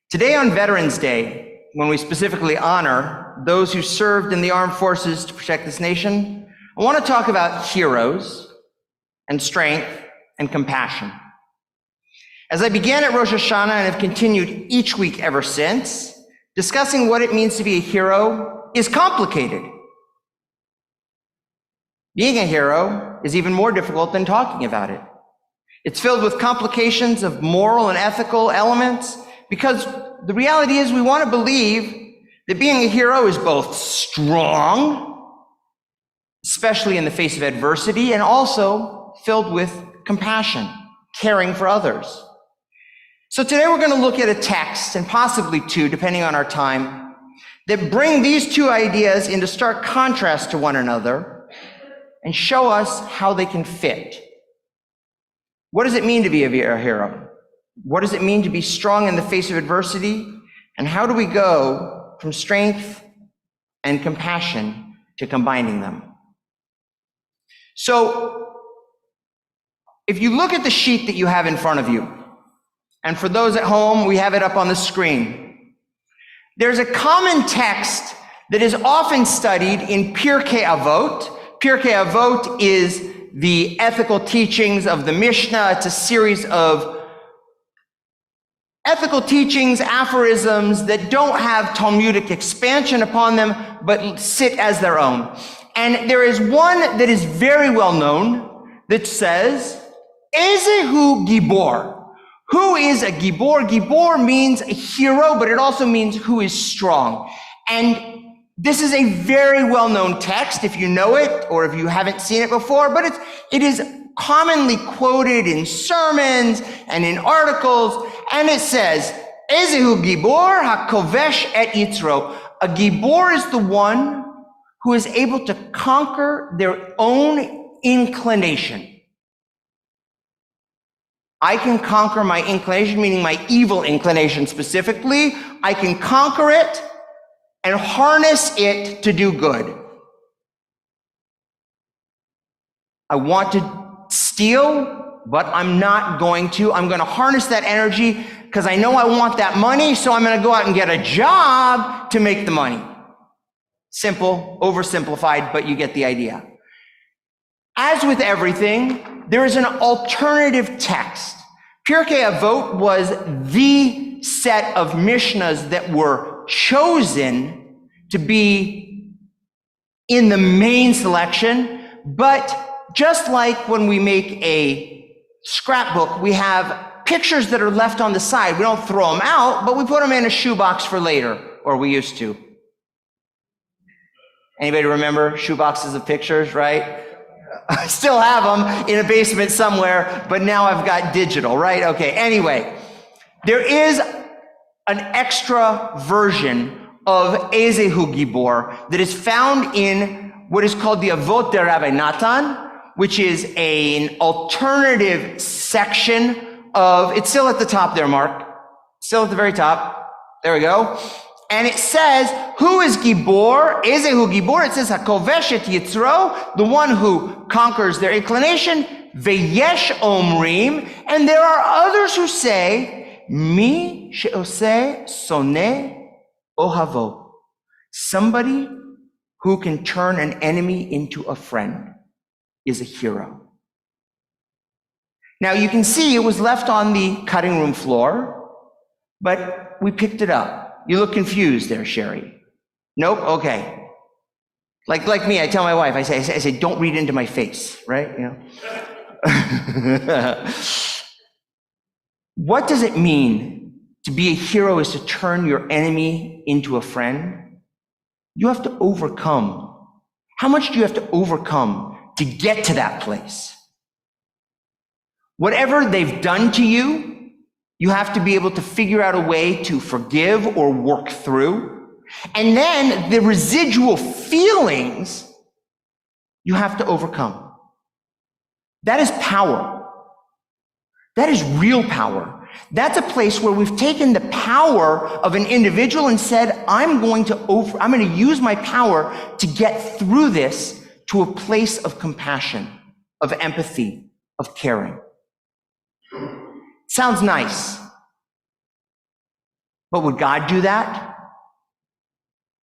Today on Veterans Day, when we specifically honor those who served in the armed forces to protect this nation, I want to talk about heroes and strength and compassion. As I began at Rosh Hashanah and have continued each week ever since, discussing what it means to be a hero is complicated. Being a hero is even more difficult than talking about it. It's filled with complications of moral and ethical elements because the reality is we want to believe that being a hero is both strong, especially in the face of adversity, and also filled with compassion, caring for others. So today we're going to look at a text, and possibly two, depending on our time, that bring these two ideas into stark contrast to one another and show us how they can fit. What does it mean to be a hero? What does it mean to be strong in the face of adversity? And how do we go from strength and compassion to combining them? So, if you look at the sheet that you have in front of you, and for those at home, we have it up on the screen. There's a common text that is often studied in Pirkei Avot. Pirkei Avot is the ethical teachings of the Mishnah. It's a series of ethical teachings, aphorisms that don't have Talmudic expansion upon them, but sit as their own. And there is one that is very well known that says, Ezehu Gibor. Who is a Gibor? Gibor means a hero, but it also means who is strong. And this is a very well-known text, if you know it, or if you haven't seen it before, but it is commonly quoted in sermons and in articles, and it says, Ezehu Gibor hakovesh et yitzro. A Gibor is the one who is able to conquer their own inclination. I can conquer my inclination, meaning my evil inclination specifically. I can conquer it and harness it to do good. I want to steal, but I'm not going to. I'm going to harness that energy because I know I want that money, so I'm going to go out and get a job to make the money. Simple, oversimplified, but you get the idea. As with everything, there is an alternative text. Pirkei Avot was the set of Mishnahs that were chosen to be in the main selection, but just like when we make a scrapbook, we have pictures that are left on the side. We don't throw them out, but we put them in a shoebox for later, or we used to. Anybody remember shoeboxes of pictures, right? I still have them in a basement somewhere, but now I've got digital, right? Okay, anyway, there is an extra version of Ezehu Gibor that is found in what is called the Avot de Rabbi Natan, which is an alternative section of, it's still at the top there, Mark. Still at the very top. There we go. And it says, who is Gibor? Ezehu Gibor. It says, hakovesh et yitzro, the one who conquers their inclination. Veyesh omrim. And there are others who say, mi she'oseh soneh ohavo. Somebody who can turn an enemy into a friend is a hero. Now you can see it was left on the cutting room floor, but we picked it up. You look confused there, Sherry. Nope, okay. Like me, I tell my wife, I say, don't read into my face, right? You know. What does it mean to be a hero is to turn your enemy into a friend? You have to overcome. How much do you have to overcome to get to that place? Whatever they've done to you, you have to be able to figure out a way to forgive or work through. And then the residual feelings you have to overcome. That is power. That is real power. That's a place where we've taken the power of an individual and said, I'm going to use my power to get through this to a place of compassion, of empathy, of caring. Sounds nice. But would God do that?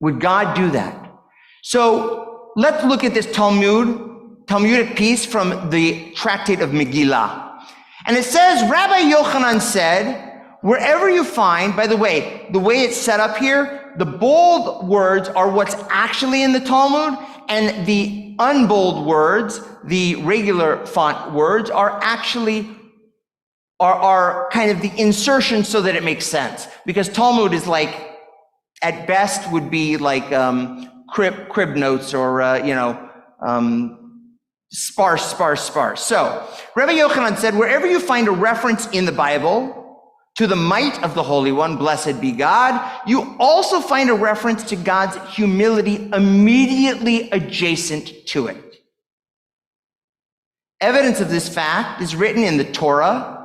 Would God do that? So let's look at this Talmudic piece from the tractate of Megillah. And it says, Rabbi Yochanan said, wherever you find, by the way it's set up here, the bold words are what's actually in the Talmud, and the unbold words, the regular font words, are actually are kind of the insertion so that it makes sense. Because Talmud is like, at best would be like crib notes or, sparse. So, Rabbi Yochanan said, wherever you find a reference in the Bible to the might of the Holy One, blessed be God, you also find a reference to God's humility immediately adjacent to it. Evidence of this fact is written in the Torah,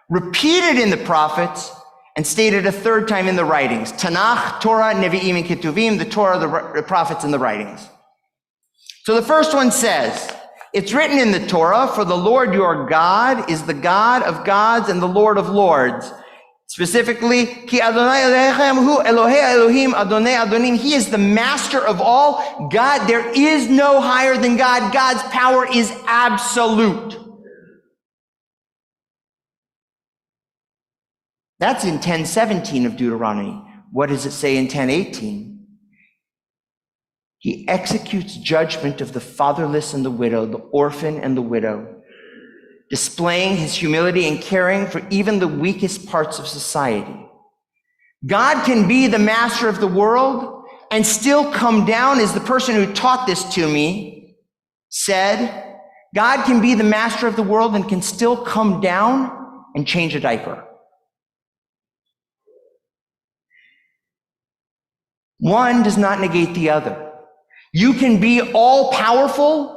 repeated in the prophets, and stated a third time in the writings. Tanakh, Torah, Nevi'im, and Ketuvim, the Torah, the prophets, and the writings. So the first one says, it's written in the Torah, for the Lord your God is the God of gods and the Lord of lords. Specifically, Ki Adonai Elohechem hu Elohei Elohim Adonai Adonim. He is the master of all. God, there is no higher than God. God's power is absolute. That's in 10:17 of Deuteronomy. What does it say in 10:18? He executes judgment of the fatherless and the widow, the orphan and the widow, displaying his humility and caring for even the weakest parts of society. God can be the master of the world and still come down, as the person who taught this to me said, God can be the master of the world and can still come down and change a diaper. One does not negate the other. You can be all powerful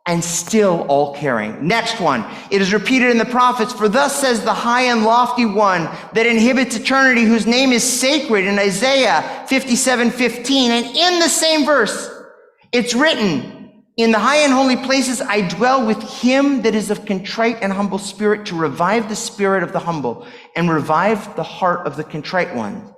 and still all caring. Next one. It is repeated in the prophets, for thus says the high and lofty one that inhibits eternity, whose name is sacred, in Isaiah 57:15. And in the same verse, it's written, in the high and holy places I dwell with him that is of contrite and humble spirit, to revive the spirit of the humble and revive the heart of the contrite one.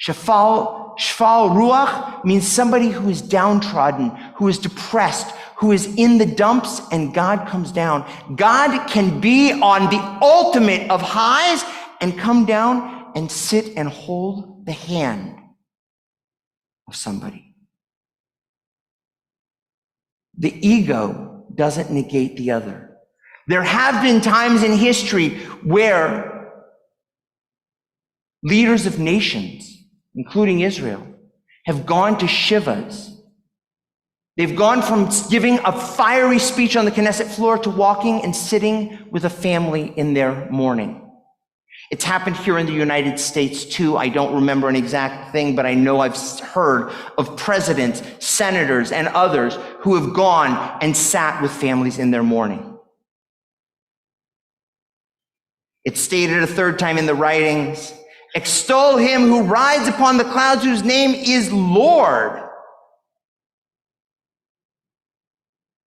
Shafal ruach means somebody who is downtrodden, who is depressed, who is in the dumps, and God comes down. God can be on the ultimate of highs and come down and sit and hold the hand of somebody. The ego doesn't negate the other. There have been times in history where leaders of nations, including Israel, have gone to Shivas. They've gone from giving a fiery speech on the Knesset floor to walking and sitting with a family in their mourning. It's happened here in the United States too. I don't remember an exact thing, but I know I've heard of presidents, senators, and others who have gone and sat with families in their mourning. It's stated a third time in the writings, extol him who rides upon the clouds, whose name is Lord.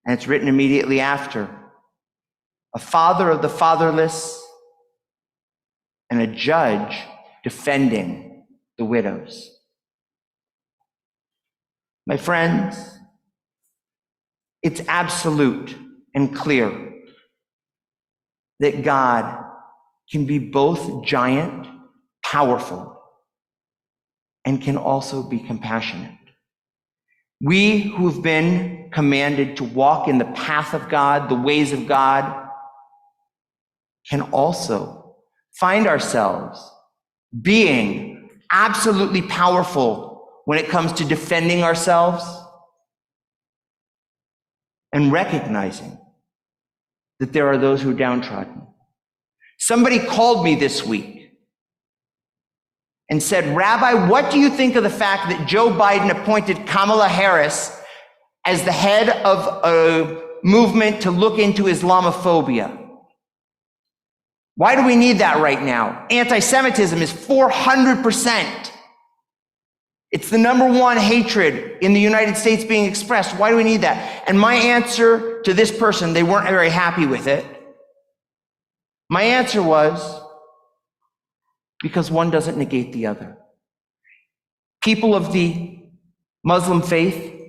And it's written immediately after, a father of the fatherless and a judge defending the widows. My friends, it's absolute and clear that God can be both giant, powerful, and can also be compassionate. We who have been commanded to walk in the path of God, the ways of God, can also find ourselves being absolutely powerful when it comes to defending ourselves and recognizing that there are those who are downtrodden. Somebody called me this week and said, Rabbi, what do you think of the fact that Joe Biden appointed Kamala Harris as the head of a movement to look into Islamophobia? Why do we need that right now? Anti-Semitism is 400%. It's the number one hatred in the United States being expressed. Why do we need that? And my answer to this person, they weren't very happy with it. My answer was, because one doesn't negate the other. People of the Muslim faith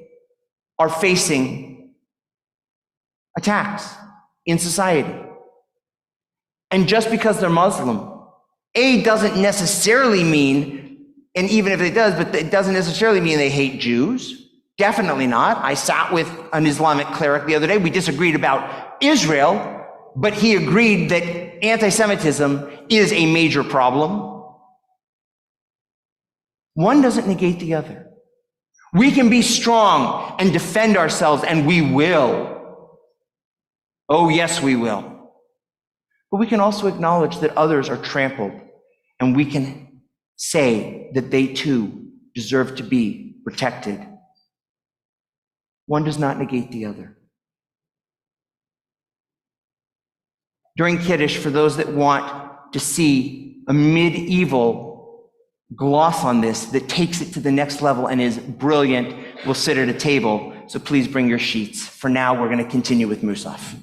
are facing attacks in society. And just because they're Muslim, doesn't necessarily mean, and even if it does, but it doesn't necessarily mean they hate Jews. Definitely not. I sat with an Islamic cleric the other day. We disagreed about Israel, but he agreed that anti-Semitism is a major problem. One doesn't negate the other. We can be strong and defend ourselves, and we will. Oh, yes, we will. But we can also acknowledge that others are trampled, and we can say that they too deserve to be protected. One does not negate the other. During Kiddush, for those that want to see a medieval gloss on this that takes it to the next level and is brilliant, we'll sit at a table. So please bring your sheets. For now, we're going to continue with Musaf.